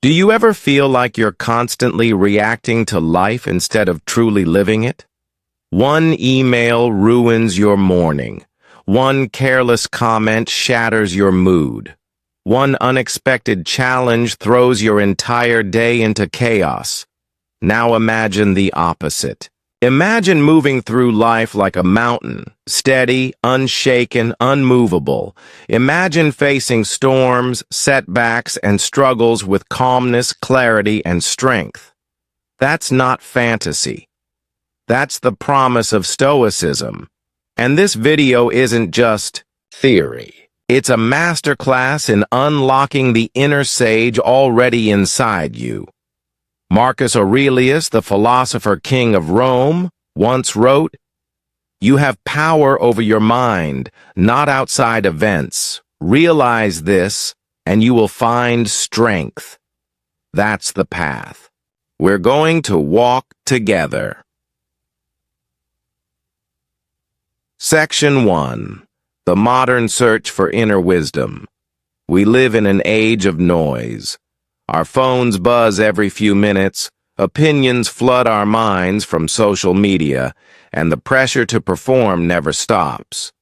Do you ever feel like you're constantly reacting to life instead of truly living it? One email ruins your morning. One careless comment shatters your mood. One unexpected challenge throws your entire day into chaos. Now imagine the opposite. Imagine moving through life like a mountain, steady, unshaken, unmovable. Imagine facing storms, setbacks, and struggles with calmness, clarity, and strength. That's not fantasy. That's the promise of Stoicism. And this video isn't just theory. It's a masterclass in unlocking the inner sage already inside you. Marcus Aurelius, the philosopher king of Rome, once wrote, "You have power over your mind, not outside events. Realize this, and you will find strength." That's the path. We're going to walk together. Section 1. The Modern Search for Inner Wisdom. We live in an age of noise. Our phones buzz every few minutes, opinions flood our minds from social media, and the pressure to perform never stops.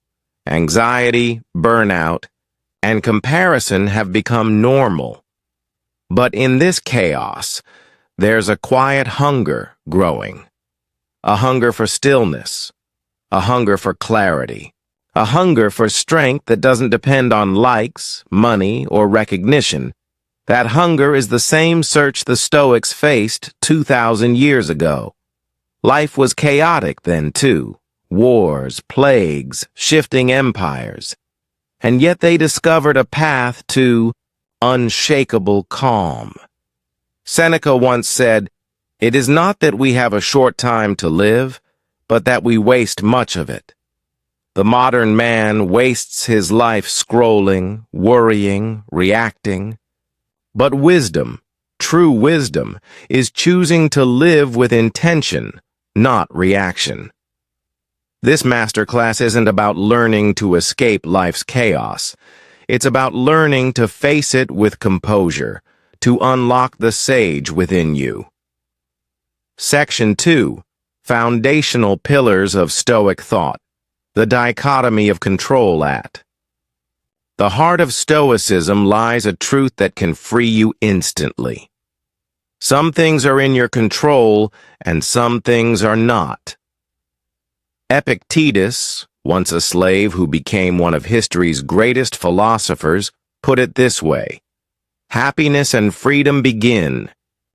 Anxiety, burnout, and comparison have become normal. But in this chaos, there's a quiet hunger growing. A hunger for stillness, a hunger for clarity, a hunger for strength that doesn't depend on likes, money, or recognition. That hunger is the same search the Stoics faced 2,000 years ago. Life was chaotic then, too. Wars, plagues, shifting empires. And yet they discovered a path to unshakable calm. Seneca once said, "It is not that we have a short time to live, but that we waste much of it." The modern man wastes his life scrolling, worrying, reacting. But wisdom, true wisdom, is choosing to live with intention, not reaction. This masterclass isn't about learning to escape life's chaos. It's about learning to face it with composure, to unlock the sage within you. Section 2. Foundational Pillars of Stoic Thought. The Dichotomy of Control at. The heart of Stoicism lies a truth that can free you instantly. Some things are in your control, and some things are not. Epictetus, once a slave who became one of history's greatest philosophers, put it this way: "Happiness and freedom begin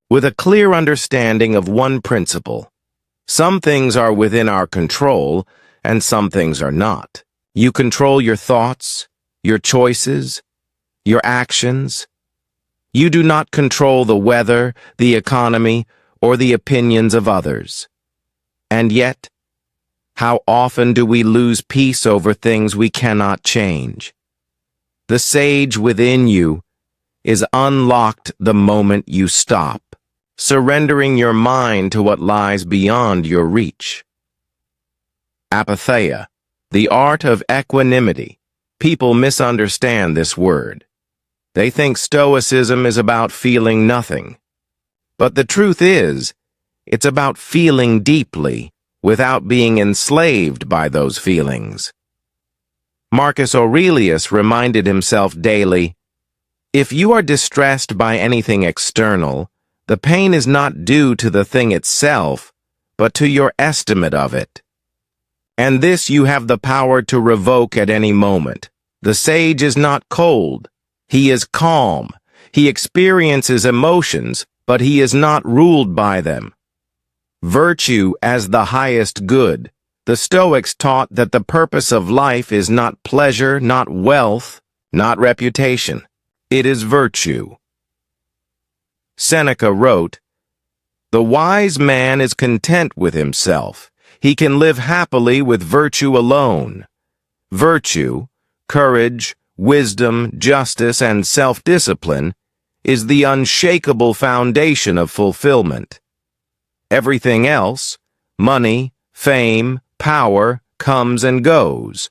with a clear understanding of one principle. Some things are within our control, and some things are not. You control your thoughts, your choices, your actions. You do not control the weather, the economy, or the opinions of others. And yet, how often do we lose peace over things we cannot change? The sage within you is unlocked the moment you stop, surrendering your mind to what lies beyond your reach." Apatheia, the art of equanimity. People misunderstand this word. They think Stoicism is about feeling nothing. But the truth is, it's about feeling deeply without being enslaved by those feelings. Marcus Aurelius reminded himself daily, "If you are distressed by anything external, the pain is not due to the thing itself, but to your estimate of it. And this you have the power to revoke at any moment. The sage is not cold. He is calm. He experiences emotions, but he is not ruled by them. Virtue as the highest good. The Stoics taught that the purpose of life is not pleasure, not wealth, not reputation. It is virtue." Seneca wrote, "The wise man is content with himself. He can live happily with virtue alone. Virtue, courage, wisdom, justice, and self-discipline is the unshakable foundation of fulfillment. Everything else, money, fame, power, comes and goes.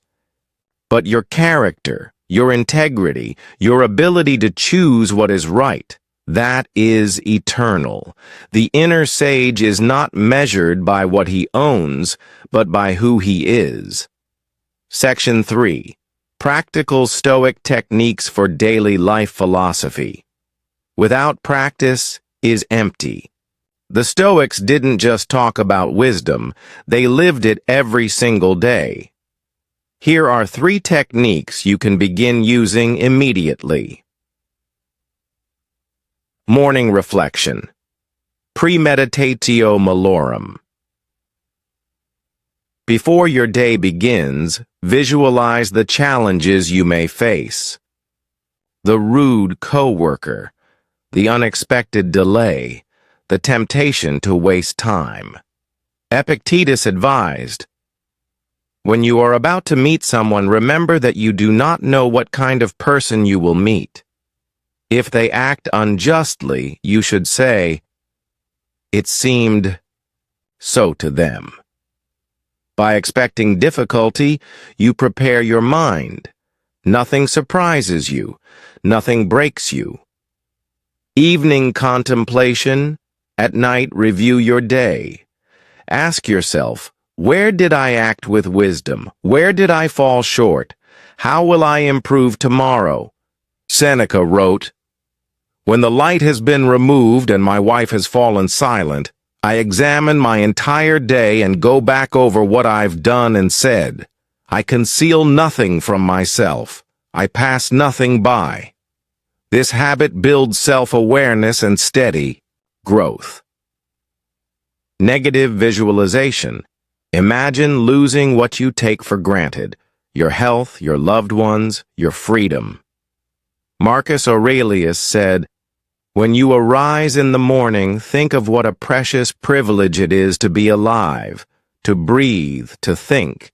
But your character, your integrity, your ability to choose what is right, That is eternal. The inner sage is not measured by what he owns, but by who he is. Section 3. Practical Stoic Techniques for Daily Life Philosophy. Without practice is empty. The Stoics didn't just talk about wisdom, they lived it every single day. Here are 3 techniques you can begin using immediately. Morning reflection. Premeditatio malorum. Before your day begins, visualize the challenges you may face. The rude coworker, the unexpected delay, the temptation to waste time. Epictetus advised, when you are about to meet someone, remember that you do not know what kind of person you will meet. If they act unjustly, you should say, it seemed so to them. By expecting difficulty, you prepare your mind. Nothing surprises you. Nothing breaks you. Evening contemplation. At night, review your day. Ask yourself, where did I act with wisdom? Where did I fall short? How will I improve tomorrow? Seneca wrote, when the light has been removed and my wife has fallen silent, I examine my entire day and go back over what I've done and said. I conceal nothing from myself. I pass nothing by. This habit builds self-awareness and steady growth. Negative visualization. Imagine losing what you take for granted, your health, your loved ones, your freedom. Marcus Aurelius said, when you arise in the morning, think of what a precious privilege it is to be alive, to breathe, to think,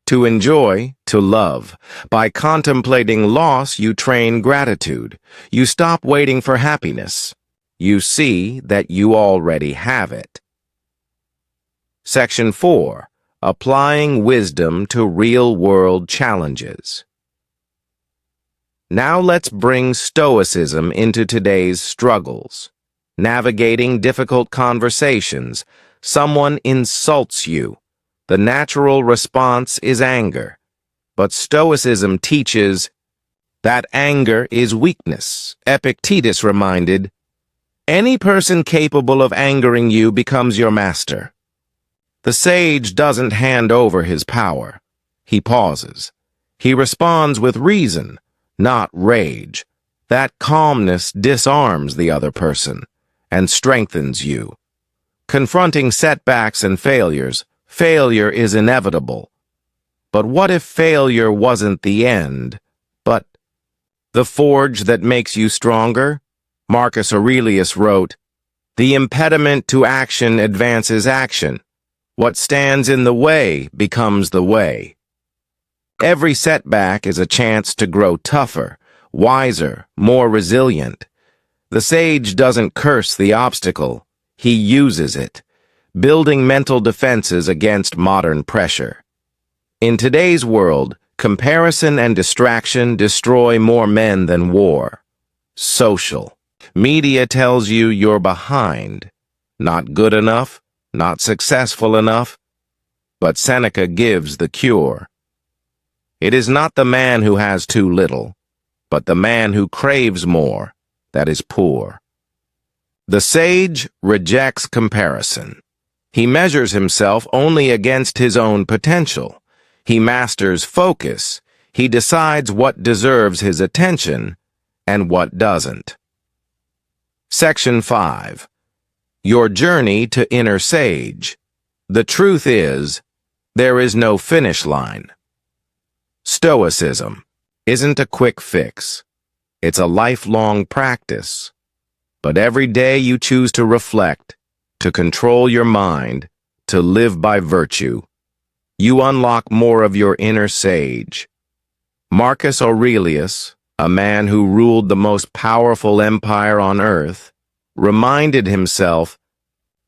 to enjoy, to love. By contemplating loss, you train gratitude. You stop waiting for happiness. You see that you already have it. Section 4. Applying wisdom to real-world challenges. Now let's bring Stoicism into today's struggles. Navigating difficult conversations. Someone insults you. The natural response is anger. But Stoicism teaches that anger is weakness. Epictetus reminded, any person capable of angering you becomes your master. The sage doesn't hand over his power. He pauses. He responds with reason, not rage. That calmness disarms the other person and strengthens you. Confronting setbacks and failures, failure is inevitable. But what if failure wasn't the end, but the forge that makes you stronger? Marcus Aurelius wrote, the impediment to action advances action. What stands in the way becomes the way. Every setback is a chance to grow tougher, wiser, more resilient. The sage doesn't curse the obstacle, he uses it, building mental defenses against modern pressure. In today's world, comparison and distraction destroy more men than war. Social. Media tells you you're behind, not good enough, not successful enough, but Seneca gives the cure. It is not the man who has too little, but the man who craves more that is poor. The sage rejects comparison. He measures himself only against his own potential. He masters focus. He decides what deserves his attention and what doesn't. Section 5. Your journey to inner sage. The truth is, there is no finish line. Stoicism isn't a quick fix. It's a lifelong practice. But every day you choose to reflect, to control your mind, to live by virtue, you unlock more of your inner sage. Marcus Aurelius, a man who ruled the most powerful empire on earth, reminded himself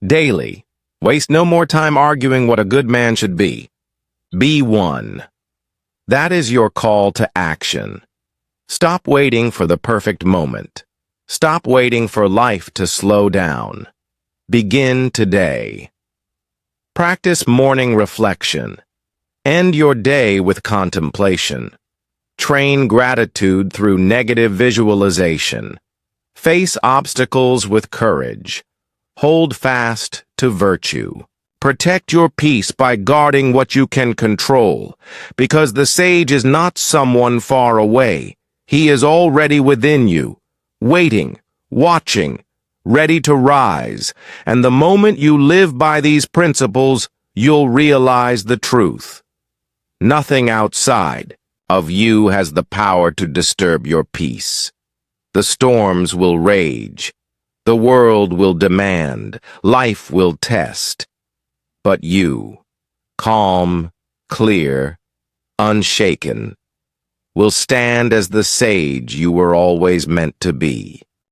daily, waste no more time arguing what a good man should be. Be one. That is your call to action. Stop waiting for the perfect moment. Stop waiting for life to slow down. Begin today. Practice morning reflection. End your day with contemplation. Train gratitude through negative visualization. Face obstacles with courage. Hold fast to virtue. Protect your peace by guarding what you can control, because the sage is not someone far away. He is already within you, waiting, watching, ready to rise, and the moment you live by these principles, you'll realize the truth. Nothing outside of you has the power to disturb your peace. The storms will rage, the world will demand, life will test. But you, calm, clear, unshaken, will stand as the sage you were always meant to be.